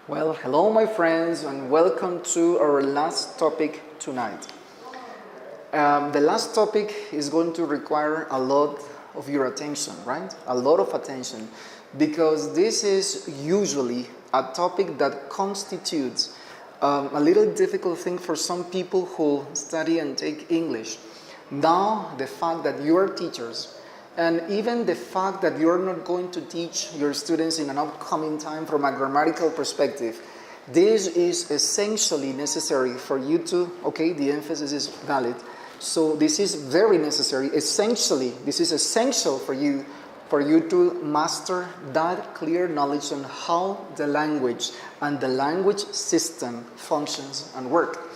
Well, hello my friends and welcome to our last topic tonight. The last topic is going to require a lot of your attention, right? A lot of attention because this is usually a topic that constitutes a little difficult thing for some people who study and take English. Now, the fact that you are teachers and even the fact that you're not going to teach your students in an upcoming time from a grammatical perspective, this is essentially necessary for you to, okay, the emphasis is valid. So this is very necessary, essentially, this is essential for you to master that clear knowledge on how the language and the language system functions and work.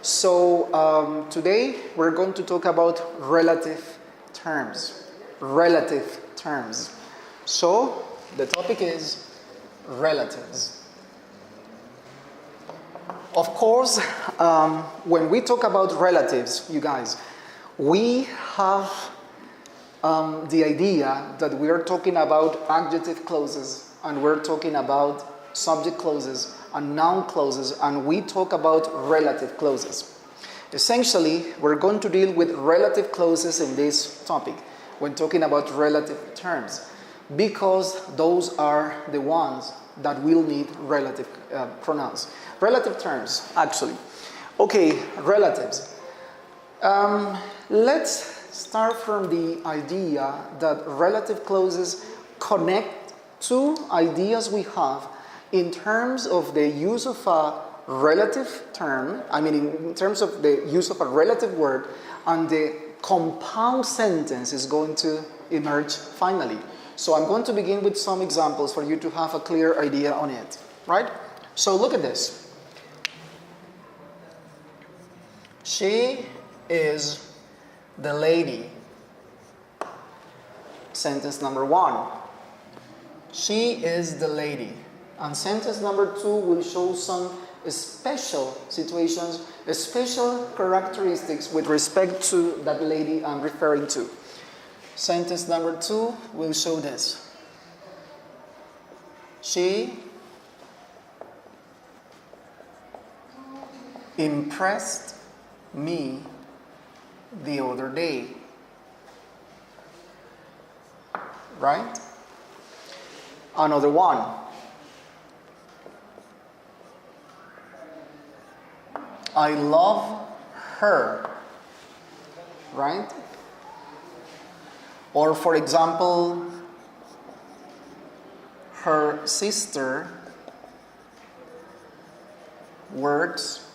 So today we're going to talk about relative terms. Relative terms. So the topic is relatives. Of course, when we talk about relatives, you guys, we have the idea that we are talking about adjective clauses and we're talking about subject clauses and noun clauses, and we talk about relative clauses. Essentially, we're going to deal with relative clauses in this topic when talking about relative terms, because those are the ones that will need relative pronouns. Relative terms, actually. Okay, relatives. Let's start from the idea that relative clauses connect two ideas we have in terms of the use of a relative term, in terms of the use of a relative word, and the compound sentence is going to emerge finally. So I'm going to begin with some examples for you to have a clear idea on it, right? So look at this. She is the lady. Sentence number one. She is the lady. And sentence number two will show some special situations, special characteristics with respect to that lady I'm referring to. Sentence number two will show this. She impressed me the other day. Right? Another one. I love her, right? Or for example, her sister works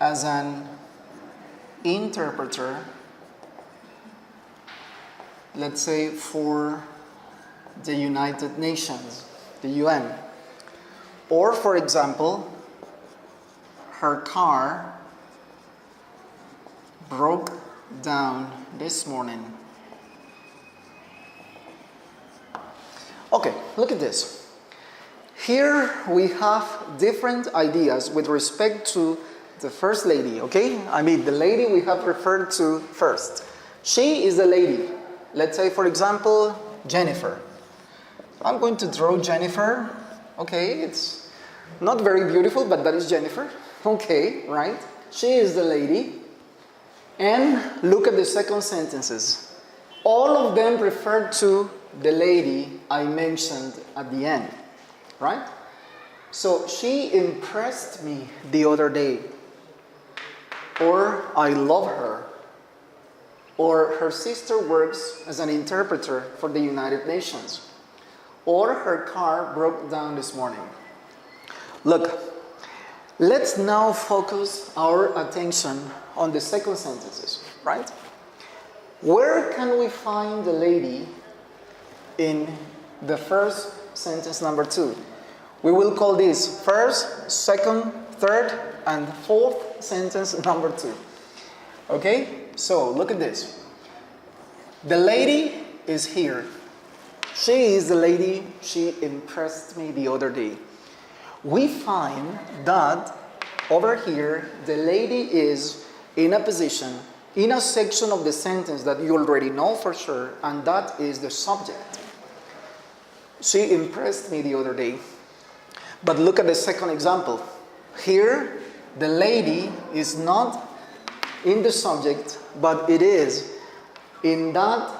as an interpreter, let's say for the United Nations, the UN. Or for example, her car broke down this morning. Okay, look at this. Here we have different ideas with respect to the first lady, okay? The lady we have referred to first. She is the lady. Let's say, for example, Jennifer. I'm going to draw Jennifer. Okay, it's not very beautiful, but that is Jennifer. Okay, right? She is the lady. And look at the second sentences. All of them refer to the lady I mentioned at the end, right? So she impressed me the other day. Or I love her. Or her sister works as an interpreter for the United Nations. Or her car broke down this morning. Look. Let's now focus our attention on the second sentences, right? Where can we find the lady in the first sentence number two? We will call this first, second, third, and fourth sentence number two. Okay? So, look at this. The lady is here. She is the lady. She impressed me the other day. We find that over here, the lady is in a position, in a section of the sentence that you already know for sure, and that is the subject. She impressed me the other day. But look at the second example. Here, the lady is not in the subject, but it is in that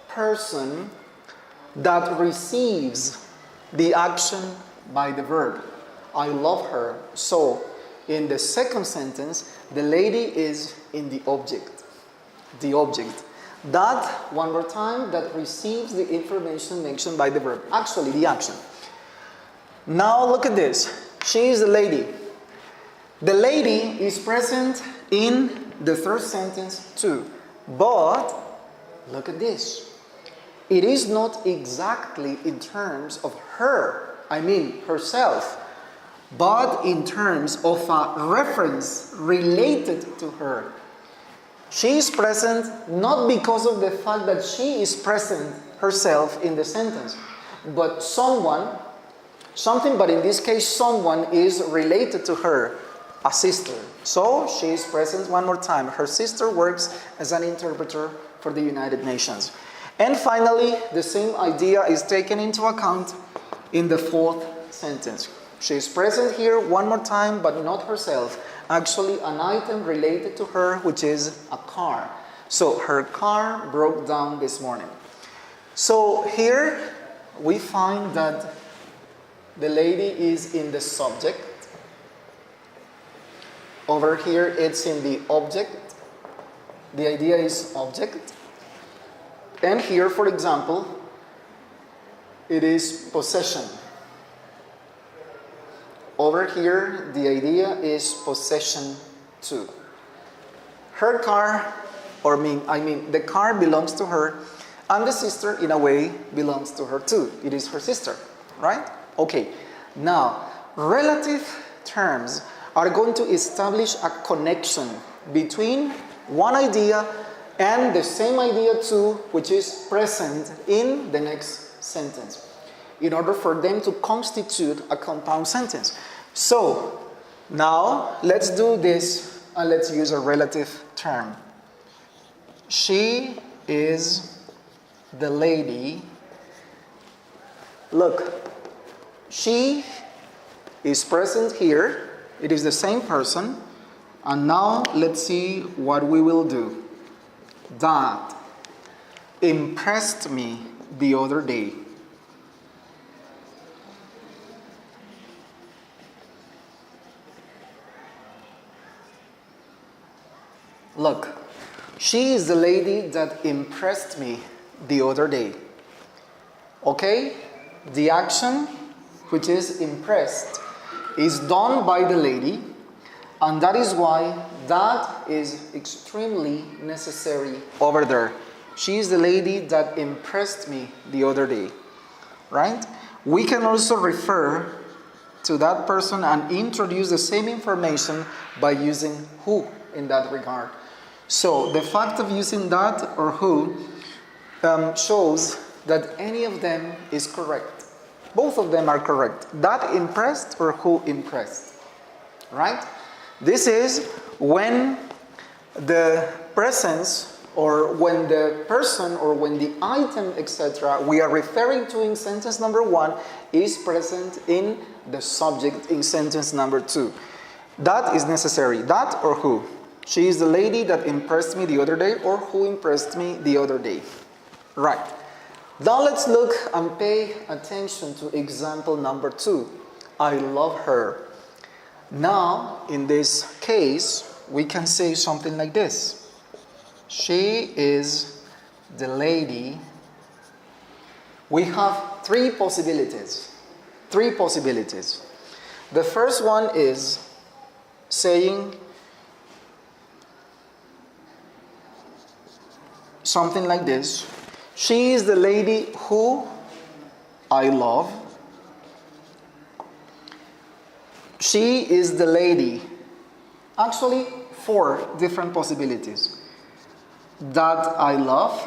person that receives the action by the verb. I love her. So, in the second sentence, the lady is in the object. The object. That, one more time, that receives the information mentioned by the verb. Actually, the action. Now look at this. She is the lady. The lady is present in the third sentence too. But, look at this. It is not exactly in terms of her, I mean herself, but in terms of a reference related to her. She is present not because of the fact that she is present herself in the sentence, but something, but in this case, someone is related to her, a sister. So she is present one more time. Her sister works as an interpreter for the United Nations. And finally, the same idea is taken into account in the fourth sentence. She is present here one more time, but not herself. Actually, an item related to her, which is a car. So, her car broke down this morning. So, here we find that the lady is in the subject. Over here, it's in the object. The idea is object. And here, for example, it is possession. Over here, the idea is possession too. Her car, the car belongs to her, and the sister, in a way, belongs to her too. It is her sister, right? Okay. Now, relative terms are going to establish a connection between one idea and the same idea too, which is present in the next sentence, in order for them to constitute a compound sentence. So, now let's do this and let's use a relative term. She is the lady. Look, she is present here. It is the same person. And now let's see what we will do. That impressed me the other day. Look, she is the lady that impressed me the other day. Okay? The action, which is impressed, is done by the lady, and that is why that is extremely necessary over there. She is the lady that impressed me the other day. Right? We can also refer to that person and introduce the same information by using who in that regard. So the fact of using that or who shows that any of them is correct. Both of them are correct. That impressed or who impressed. Right? This is when the presence or when the person or when the item, etc., we are referring to in sentence number 1 is present in the subject in sentence number 2. That is necessary. That or who. She is the lady that impressed me the other day, or who impressed me the other day. Right. Now let's look and pay attention to example number 2. I love her. Now, in this case, we can say something like this. She is the lady. We have three possibilities. The first one is saying something like this. She is the lady who I love. She is the lady. Actually, 4 different possibilities. That I love,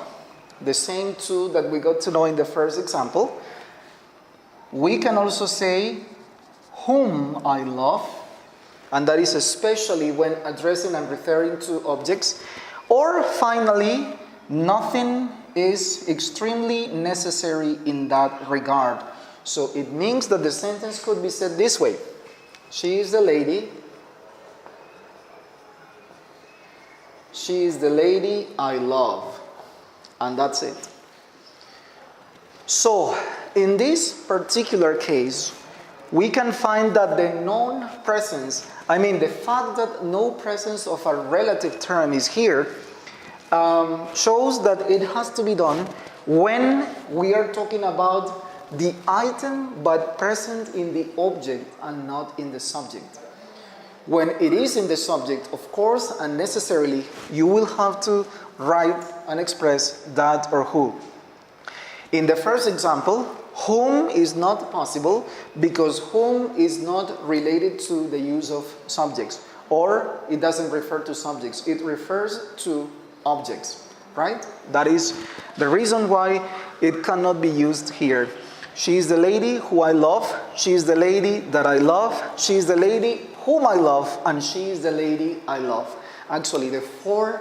the same 2 that we got to know in the first example. We can also say whom I love, and that is especially when addressing and referring to objects. Or finally, nothing is extremely necessary in that regard. So it means that the sentence could be said this way. She is the lady. She is the lady I love. And that's it. So, in this particular case, we can find that the non-presence, the fact that no presence of a relative term is here, shows that it has to be done when we are talking about the item but present in the object and not in the subject. When it is in the subject, of course, and necessarily, you will have to write and express that or who. In the first example, whom is not possible because whom is not related to the use of subjects, or it doesn't refer to subjects, it refers to objects, right? That is the reason why it cannot be used here. She is the lady who I love, she is the lady that I love, she is the lady whom I love, and she is the lady I love. Actually, the four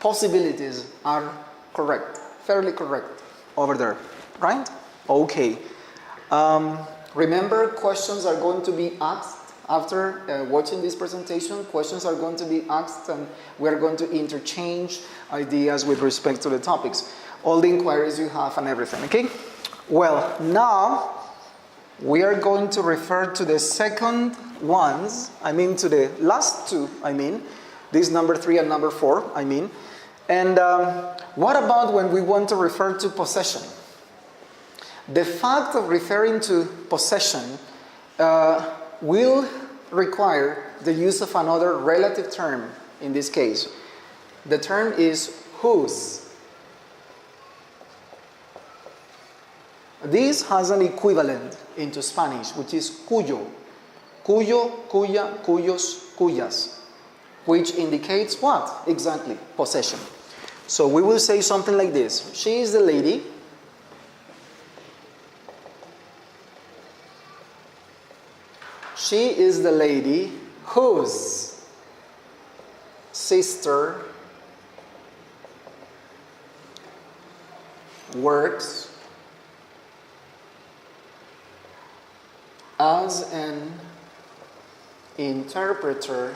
possibilities are correct, fairly correct over there, right? Okay. Remember, questions are going to be asked after watching this presentation. Questions are going to be asked and we're going to interchange ideas with respect to the topics. All the inquiries you have and everything, okay? Well, now we are going to refer to the second ones, to the last two, this number 3 and number 4, And what about when we want to refer to possession? The fact of referring to possession will require the use of another relative term in this case. The term is whose. This has an equivalent into Spanish, which is cuyo. Cuyo, cuya, cuyos, cuyas. Which indicates what? Exactly, possession. So we will say something like this. She is the lady. She is the lady whose sister works as an interpreter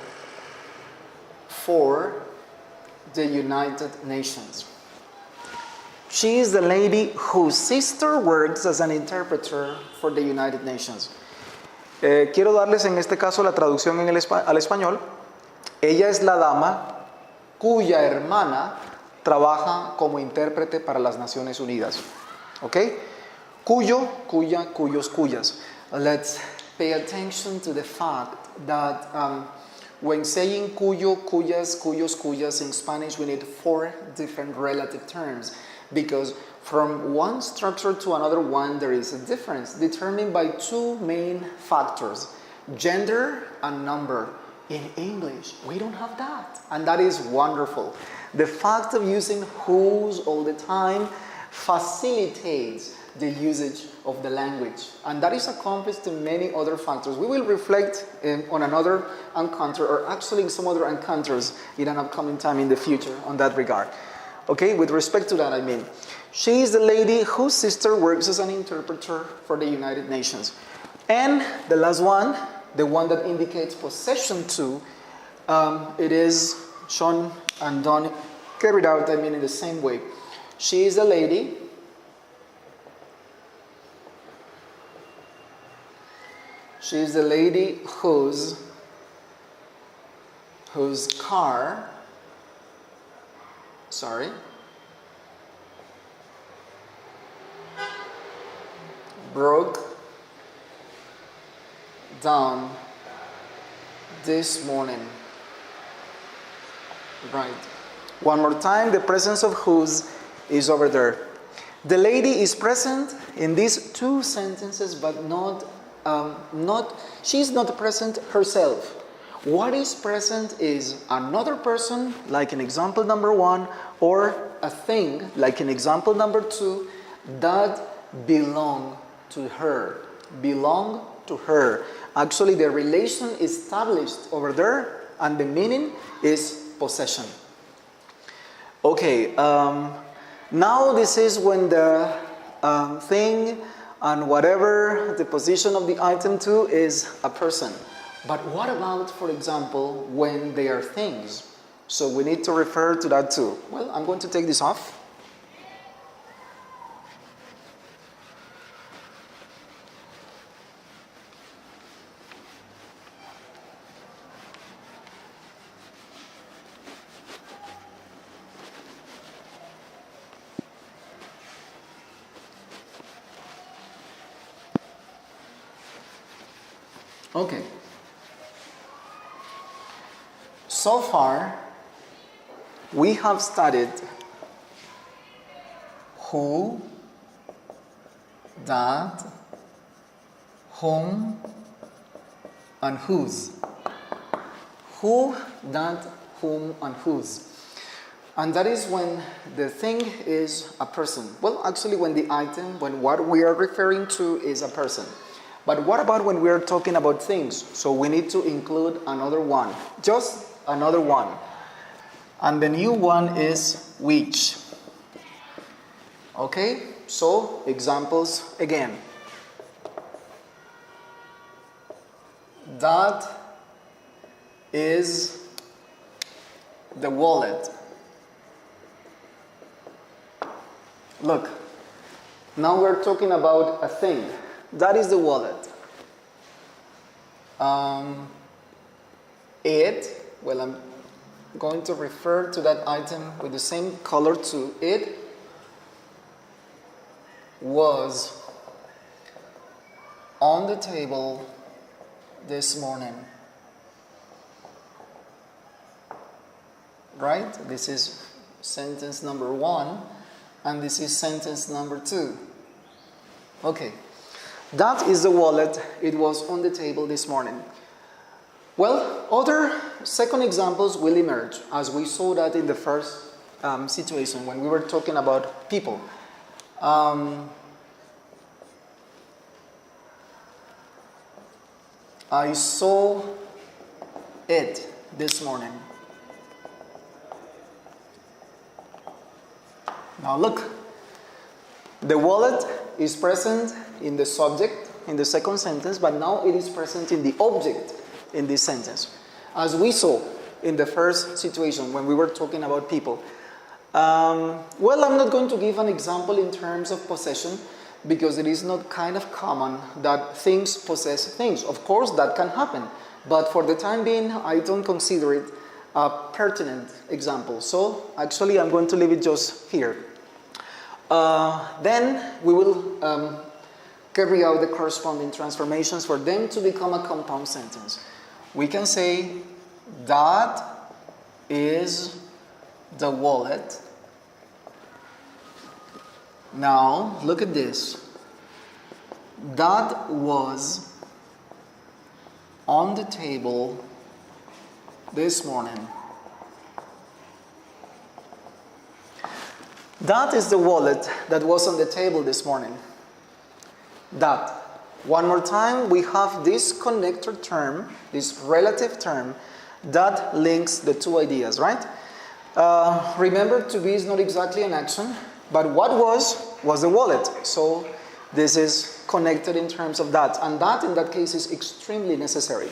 for the United Nations. She is the lady whose sister works as an interpreter for the United Nations. Quiero darles en este caso la traducción en al español. Ella es la dama cuya hermana trabaja como intérprete para las Naciones Unidas. ¿Ok? Cuyo, cuya, cuyos, cuyas. Let's pay attention to the fact that when saying cuyo, cuyas, cuyos, cuyas in Spanish, we need 4 different relative terms because from one structure to another one there is a difference determined by 2 main factors, gender and number. In English, we don't have that, and that is wonderful. The fact of using whose all the time facilitates the usage of the language, and that is accomplished to many other factors. We will reflect on another encounter, or actually in some other encounters in an upcoming time in the future on that regard. Okay, with respect to that, she is the lady whose sister works as an interpreter for the United Nations. And the last one, the one that indicates possession to, it is shown and done, carried out, in the same way. She is a lady whose car, broke down this morning. Right. One more time, the presence of whose is over there. The lady is present in these 2 sentences, but she's not present herself. What is present is another person, like in example number 1, or a thing, like in example number 2, that belong to her. Belong to her. Actually, the relation is established over there, and the meaning is possession. Okay, now this is when the thing and whatever the position of the item to is a person. But what about, for example, when they are things? So we need to refer to that too. Well, I'm going to take this off. Okay. So far, we have studied who, that, whom, and whose. Who, that, whom, and whose. And that is when the thing is a person. Well, actually, when the item, when what we are referring to is a person. But what about when we are talking about things? So we need to include another one, just another one. And the new one is which. Okay, so examples again. That is the wallet. Look, now we're talking about a thing. That is the wallet. Well, I'm going to refer to that item with the same color too. It was on the table this morning. Right? This is sentence number 1, and this is sentence number 2. Okay. That is the wallet. It was on the table this morning. Well, other second examples will emerge, as we saw that in the first situation when we were talking about people. I saw it this morning. Now look, the wallet is present in the subject in the second sentence, but now it is present in the object in this sentence, as we saw in the first situation when we were talking about people. Well, I'm not going to give an example in terms of possession, because it is not kind of common that things possess things. Of course, that can happen, but for the time being, I don't consider it a pertinent example. So, actually, I'm going to leave it just here. Then we will carry out the corresponding transformations for them to become a compound sentence. We can say, that is the wallet. Now, look at this. That was on the table this morning. That is the wallet that was on the table this morning. That. One more time, we have this connector term, this relative term, that links the two ideas, right? Remember, to be is not exactly an action, but what was the wallet. So this is connected in terms of that, and that in that case is extremely necessary.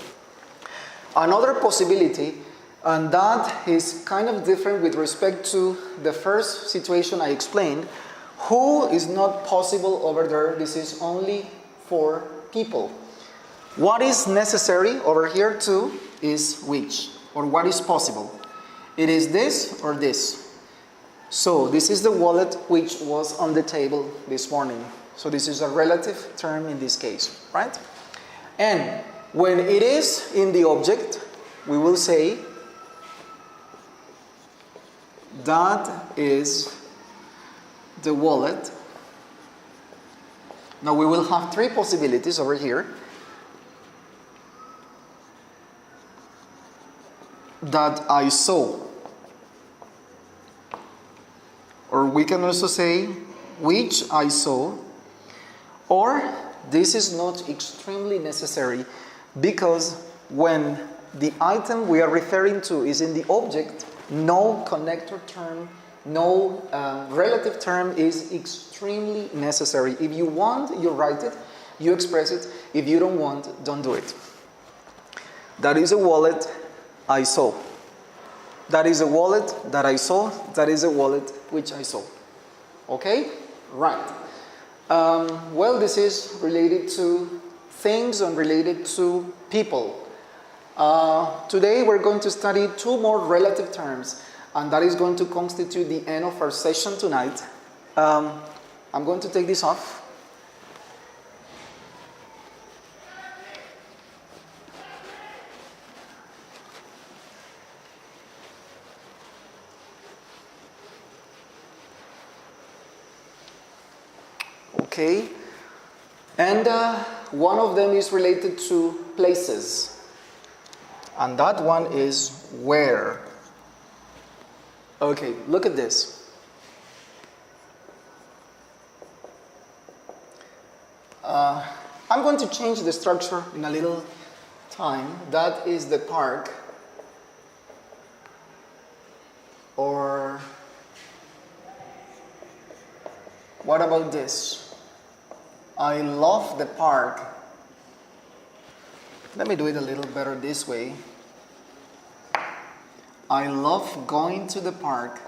Another possibility, and that is kind of different with respect to the first situation I explained. Who is not possible over there. This is only for people. What is necessary over here too is which, or what is possible. It is this or this. So this is the wallet which was on the table this morning. So this is a relative term in this case, right? And when it is in the object, we will say that is the wallet. Now we will have three possibilities over here. That I saw. Or we can also say which I saw. Or this is not extremely necessary, because when the item we are referring to is in the object, no connector term No relative term is extremely necessary. If you want, you write it, you express it. If you don't want, don't do it. That is a wallet I saw. That is a wallet that I saw. That is a wallet which I saw. Okay? Right. Well, this is related to things and related to people. Today we're going to study two more relative terms, and that is going to constitute the end of our session tonight. I'm going to take this off. Okay, and one of them is related to places, and that one is where. Okay, look at this. I'm going to change the structure in a little time. That is the park, or what about this? I love the park. Let me do it a little better this way. I love going to the park.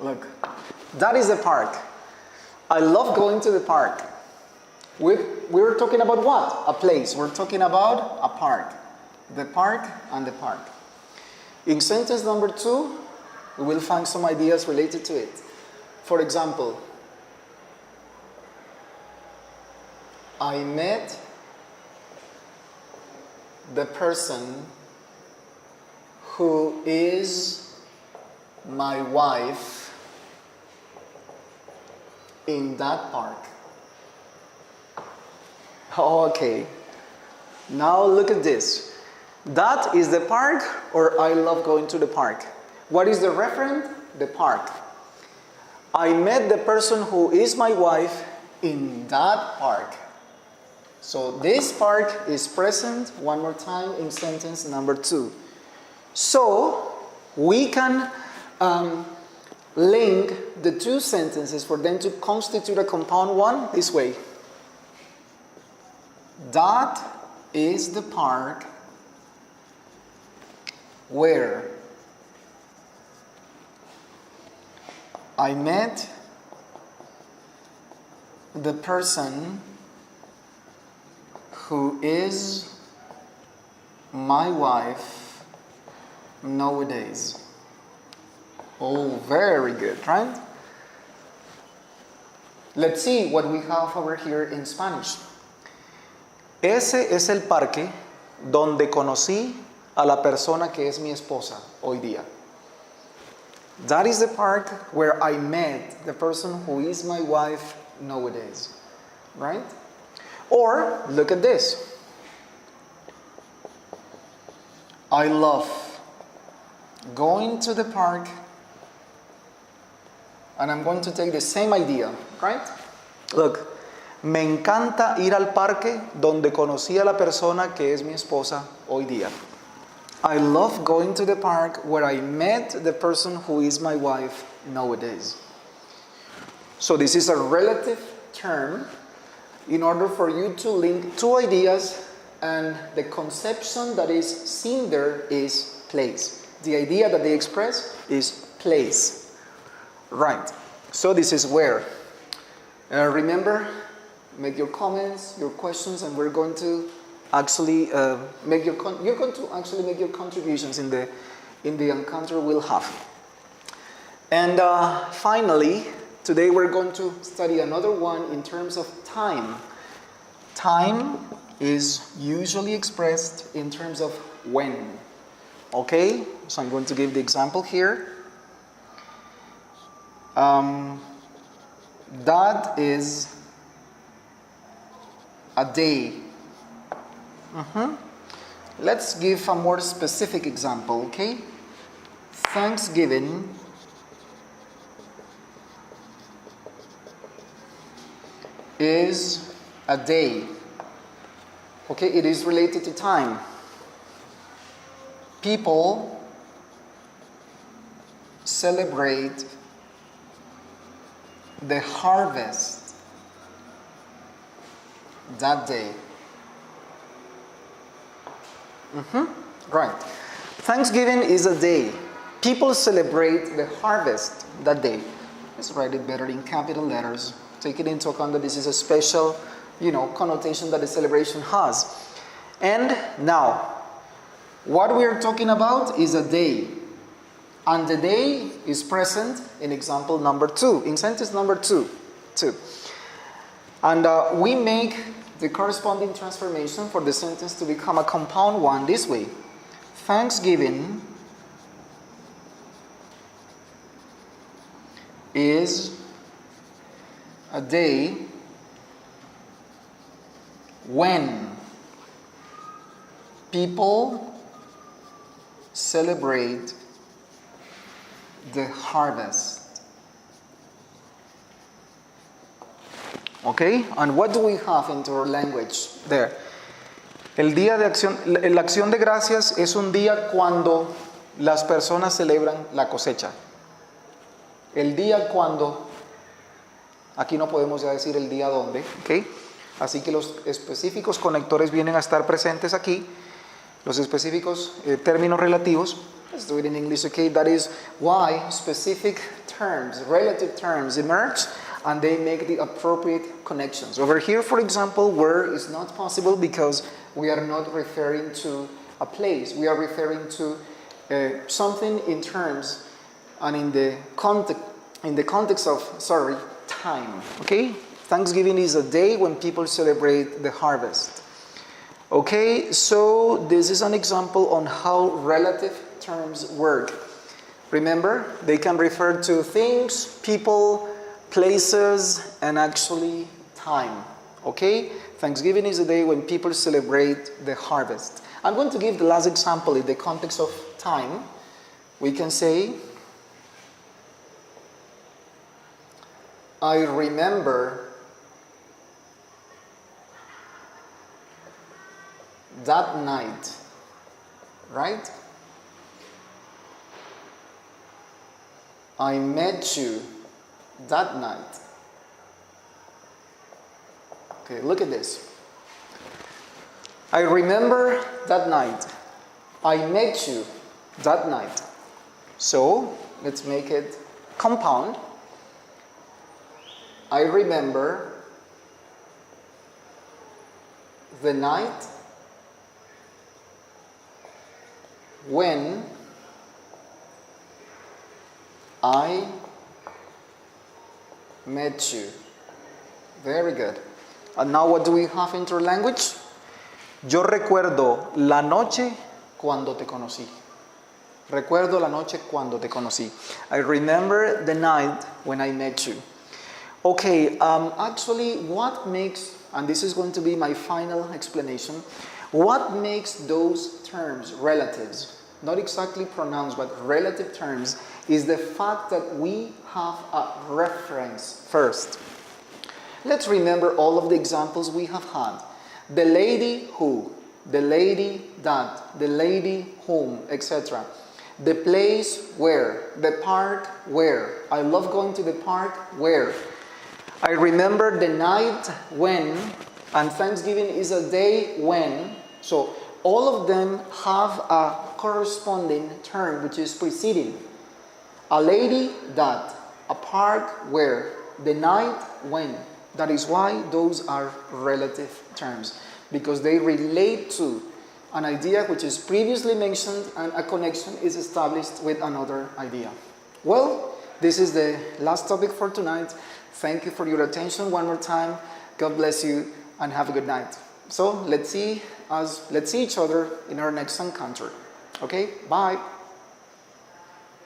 Look, that is the park. I love going to the park. We're talking about what? A place. We're talking about a park. The park and the park. In sentence number 2, we will find some ideas related to it. For example, I met the person who is my wife in that park. Okay, now look at this. That is the park, or I love going to the park. What is the referent? The park. I met the person who is my wife in that park. So this park is present one more time in sentence number 2. So we can link the two sentences for them to constitute a compound one this way. That is the park where I met the person who is my wife nowadays. Oh, very good, right? Let's see what we have over here in Spanish. Ese es el parque donde conocí a la persona que es mi esposa hoy día. That is the park where I met the person who is my wife nowadays. Right? Or, look at this. I love going to the park, and I'm going to take the same idea, right? Look, me encanta ir al parque donde conocí a la persona que es mi esposa hoy día. I love going to the park where I met the person who is my wife nowadays. So this is a relative term in order for you to link two ideas, and the conception that is seen there is place. The idea that they express is place. Right. So this is where. Remember, make your comments, your questions, and we're going to actually you're going to actually make your contributions in the encounter we'll have. And finally, today we're going to study another one in terms of time. Time is usually expressed in terms of when. Okay, so I'm going to give the example here. That is a day. Let's give a more specific example, okay? Thanksgiving is a day. Okay, it is related to time. People celebrate the harvest that day. Right. Thanksgiving is a day. People celebrate the harvest that day. Let's write it better in capital letters. Take it into account that this is a special, connotation that the celebration has. And now, what we are talking about is a day. And the day is present in example number 2, in sentence number 2. And we make the corresponding transformation for the sentence to become a compound one this way. Thanksgiving is a day when people celebrate the harvest. Okay? And what do we have into our language there? El día de acción, la acción de gracias es un día cuando las personas celebran la cosecha. El día cuando, aquí no podemos ya decir el día donde, ¿ok? Así que los específicos conectores vienen a estar presentes aquí. Los específicos términos relativos. Let's do it in English, okay? That is why specific terms, relative terms emerge and they make the appropriate connections. Over here, for example, where is not possible because we are not referring to a place. We are referring to something in terms and in the context of, time, okay? Thanksgiving is a day when people celebrate the harvest. Okay, so this is an example on how relative terms work. Remember, they can refer to things, people, places, and actually time. Okay? Thanksgiving is a day when people celebrate the harvest. I'm going to give the last example in the context of time. We can say, I remember that night, right? I met you that night. Okay, look at this. I remember that night. I met you that night. So, let's make it compound. I remember the night when I met you. Very good. And now what do we have in our language? Yo recuerdo la noche cuando te conocí. Recuerdo la noche cuando te conocí. I remember the night when I met you. Okay, actually what makes, and this is going to be my final explanation, what makes those terms relatives, not exactly pronouns, but relative terms, is the fact that we have a reference first. Let's remember all of the examples we have had. The lady who, the lady that, the lady whom, etc. The place where, the park where. I love going to the park where. I remember the night when, and Thanksgiving is a day when. So all of them have a corresponding term which is preceding. A lady that, a park where, the night when. That is why those are relative terms, because they relate to an idea which is previously mentioned and a connection is established with another idea. Well, this is the last topic for tonight. Thank you for your attention one more time. God bless you and have a good night. So let's see each other in our next encounter. Okay, bye.